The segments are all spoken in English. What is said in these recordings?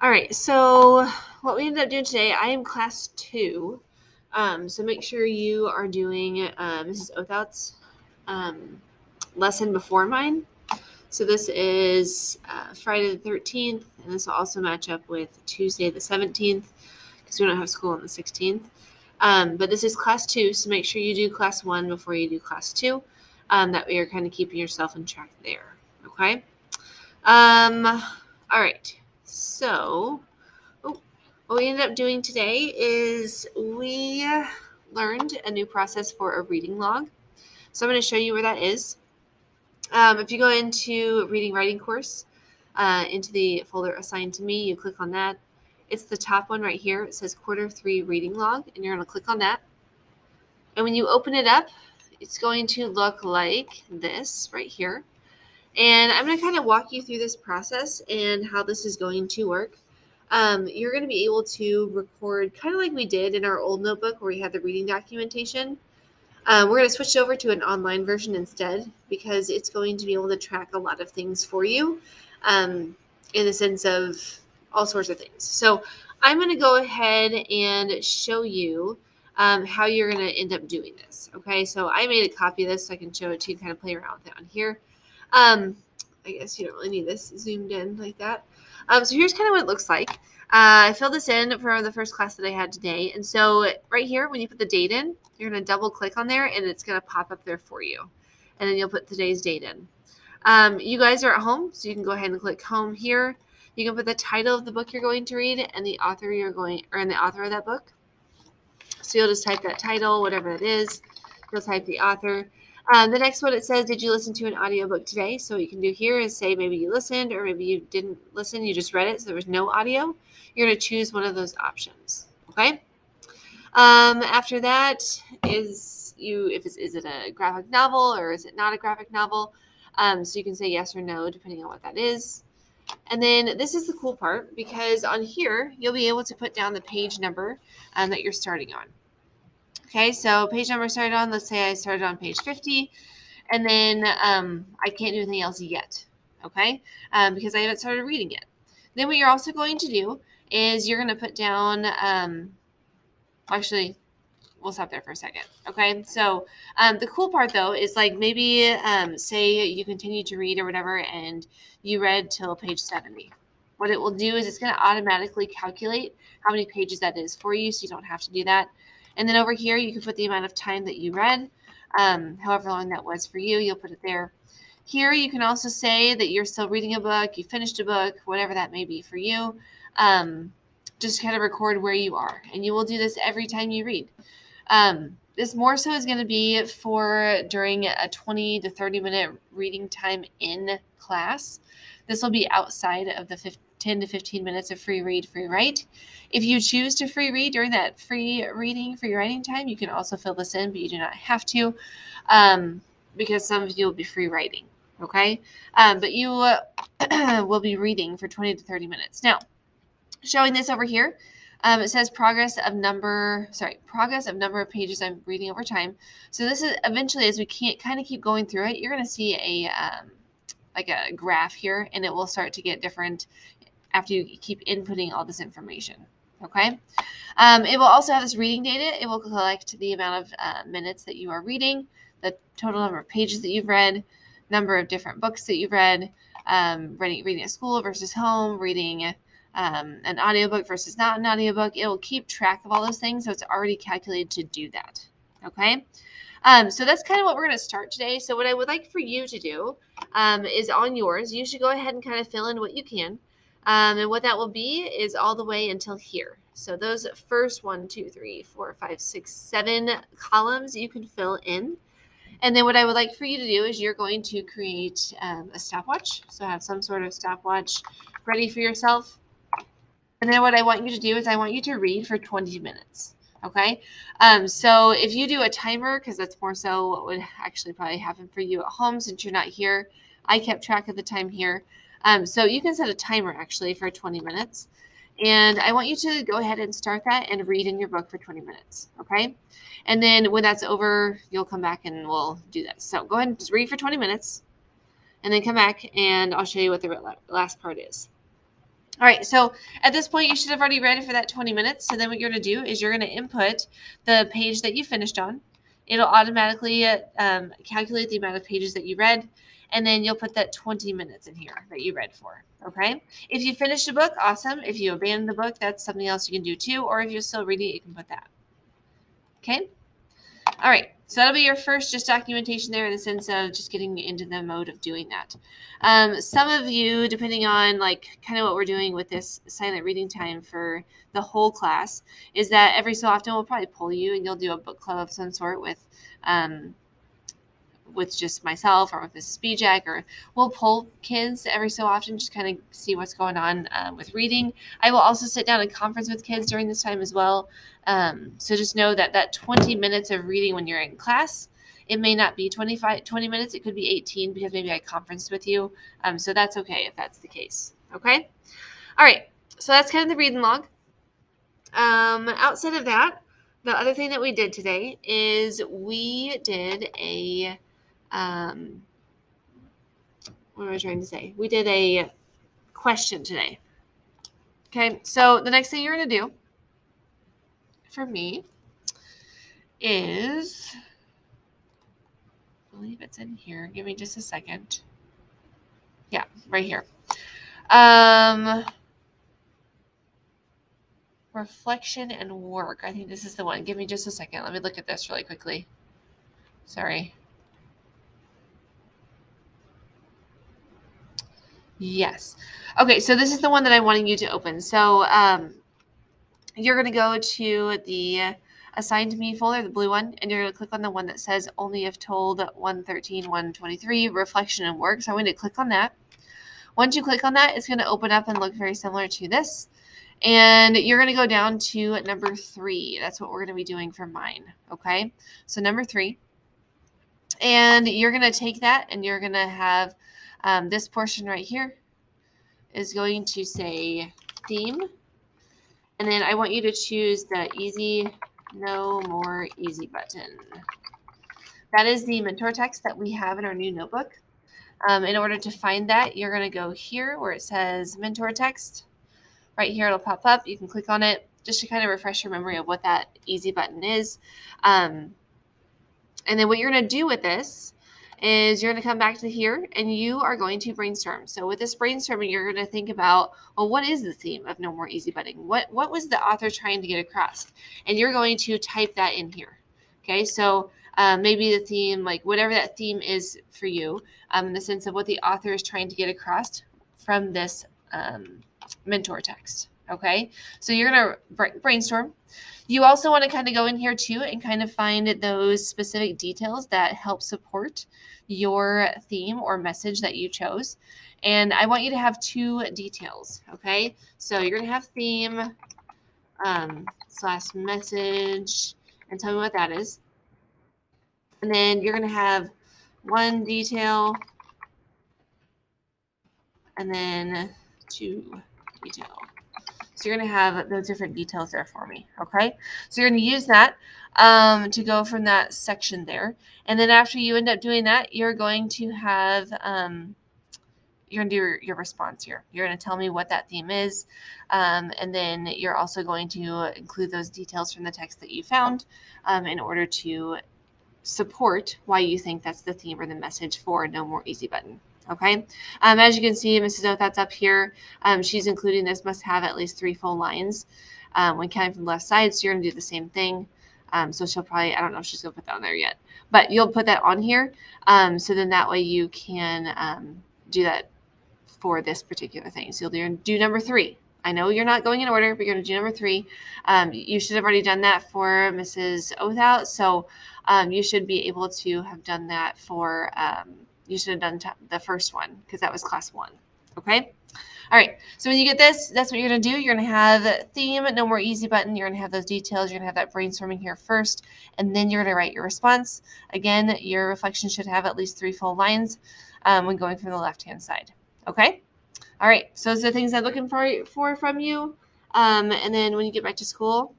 All right, so what we ended up doing today, I am class 2. So make sure you are doing Mrs. Othout's lesson before mine. So this is Friday the 13th, and this will also match up with Tuesday the 17th because we don't have school on the 16th. But this is class 2, so make sure you do class 1 before you do class 2. That way you're kind of keeping yourself in track there, okay? All right, so what we ended up doing today is we learned a new process for a reading log. So I'm going to show you where that is. If you go into Reading Writing Course, into the folder assigned to me, you click on that. It's the top one right here. It says Quarter 3 Reading Log, and you're going to click on that. And when you open it up, it's going to look like this right here. And I'm going to kind of walk you through this process and how this is going to work. You're going to be able to record kind of like we did in our old notebook where we had the reading documentation. We're going to switch over to an online version instead because it's going to be able to track a lot of things for you in the sense of all sorts of things. So I'm going to go ahead and show you how you're going to end up doing this. Okay, so I made a copy of this so I can show it to you, kind of play around with it on here. I guess you don't really need this zoomed in like that. So here's kind of what it looks like. I filled this in for the first class that I had today. And so right here, when you put the date in, you're going to double click on there and it's going to pop up there for you. And then you'll put today's date in. You guys are at home, so you can go ahead and click home here. You can put the title of the book you're going to read and the author and the author of that book. So you'll just type that title, whatever it is. You'll type the author. The next one, it says, did you listen to an audiobook today? So what you can do here is say maybe you listened or maybe you didn't listen, you just read it, so there was no audio. You're going to choose one of those options, okay? After that is it a graphic novel or is it not a graphic novel? So you can say yes or no depending on what that is. And then this is the cool part because on here, you'll be able to put down the page number that you're starting on. Okay, so page number started on, let's say I started on page 50, and then I can't do anything else yet, okay, because I haven't started reading it. Then what you're also going to do is you're going to put down, actually, we'll stop there for a second, okay? So the cool part, though, is like maybe say you continue to read or whatever, and you read till page 70. What it will do is it's going to automatically calculate how many pages that is for you, so you don't have to do that. And then over here, you can put the amount of time that you read, however long that was for you, you'll put it there. Here, you can also say that you're still reading a book, you finished a book, whatever that may be for you. Just kind of record where you are. And you will do this every time you read. This more so is going to be for during a 20 to 30 minute reading time in class. This will be outside of the 10 to 15 minutes of free read, free write. If you choose to free read during that free reading, free writing time, you can also fill this in, but you do not have to because some of you will be free writing, okay? But you will be reading for 20 to 30 minutes. Now, showing this over here, it says progress of number of pages I'm reading over time. So this is eventually, as we can't kind of keep going through it, you're going to see a like a graph here, and it will start to get different after you keep inputting all this information. Okay. It will also have this reading data. It will collect the amount of minutes that you are reading, the total number of pages that you've read, number of different books that you've read, reading at school versus home, reading an audiobook versus not an audiobook. It will keep track of all those things, so it's already calculated to do that. Okay. So that's kind of what we're going to start today. So what I would like for you to do is on yours, you should go ahead and kind of fill in what you can. And what that will be is all the way until here. So those first 1, 2, 3, 4, 5, 6, 7 columns you can fill in. And then what I would like for you to do is you're going to create a stopwatch. So have some sort of stopwatch ready for yourself. And then what I want you to do is I want you to read for 20 minutes. Okay. So if you do a timer, because that's more so what would actually probably happen for you at home since you're not here, I kept track of the time here. So you can set a timer actually for 20 minutes. And I want you to go ahead and start that and read in your book for 20 minutes. Okay. And then when that's over, you'll come back and we'll do that. So go ahead and just read for 20 minutes and then come back and I'll show you what the last part is. All right, so at this point, you should have already read it for that 20 minutes. So then what you're going to do is you're going to input the page that you finished on. It'll automatically calculate the amount of pages that you read, and then you'll put that 20 minutes in here that you read for, okay? If you finish the book, awesome. If you abandon the book, that's something else you can do too, or if you're still reading it, you can put that, okay? All right, so that'll be your first just documentation there in the sense of just getting into the mode of doing that. Some of you, depending on like kind of what we're doing with this silent reading time for the whole class, is that every so often we'll probably pull you and you'll do a book club of some sort with just myself or with Mrs. Bijak, or we'll pull kids every so often, just kind of see what's going on with reading. I will also sit down and conference with kids during this time as well. So just know that that 20 minutes of reading when you're in class, it may not be 20 minutes. It could be 18 because maybe I conferenced with you. So that's okay if that's the case. Okay. All right. So that's kind of the reading log. Outside of that, the other thing that we did today is we did a what am I trying to say? We did a question today. Okay, so the next thing you're going to do for me is, I believe it's in here. Give me just a second. Yeah, right here. Reflection and work. I think this is the one. Give me just a second. Let me look at this really quickly. Sorry. Yes. Okay, so this is the one that I'm wanting you to open. So you're going to go to the assigned me folder, the blue one, and you're going to click on the one that says only if told 113, 123, reflection and work. So I'm going to click on that. Once you click on that, it's going to open up and look very similar to this. And you're going to go down to number 3. That's what we're going to be doing for mine. Okay. So number 3. And you're going to take that and you're going to have this portion right here is going to say theme. And then I want you to choose the easy, no more easy button. That is the mentor text that we have in our new notebook. In order to find that, you're going to go here where it says mentor text. Right here, it'll pop up. You can click on it just to kind of refresh your memory of what that easy button is. And then what you're going to do with this is you're going to come back to here and you are going to brainstorm. So with this brainstorming, you're going to think about, well, what is the theme of No More Easy Butting? What was the author trying to get across? And you're going to type that in here. Okay, so maybe the theme, like whatever that theme is for you, in the sense of what the author is trying to get across from this mentor text. Okay, so you're going to brainstorm. You also want to kind of go in here too and kind of find those specific details that help support your theme or message that you chose. And I want you to have 2 details. Okay, so you're going to have theme / message, and tell me what that is. And then you're going to have 1 detail and then 2 detail. So you're going to have those different details there for me, okay? So you're going to use that to go from that section there. And then after you end up doing that, you're going to have, you're going to do your response here. You're going to tell me what that theme is. And then you're also going to include those details from the text that you found in order to support why you think that's the theme or the message for No More Easy Button. Okay. As you can see, Mrs. Oath up here. She's including this must have at least 3 full lines when counting from the left side. So you're going to do the same thing. So she'll probably, I don't know if she's going to put that on there yet, but you'll put that on here. So then that way you can do that for this particular thing. So you'll do number 3. I know you're not going in order, but you're going to do number 3. You should have already done that for Mrs. Oathout. So you should be able to have done that for you should have done the first one because that was class 1. Okay. All right. So when you get this, that's what you're going to do. You're going to have theme, No More Easy Button. You're going to have those details. You're going to have that brainstorming here first, and then you're going to write your response. Again, your reflection should have at least 3 full lines when going from the left-hand side. Okay. All right. So those are the things I'm looking for from you. And then when you get back to school,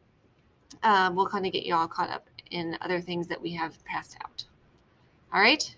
we'll kind of get you all caught up in other things that we have passed out. All right.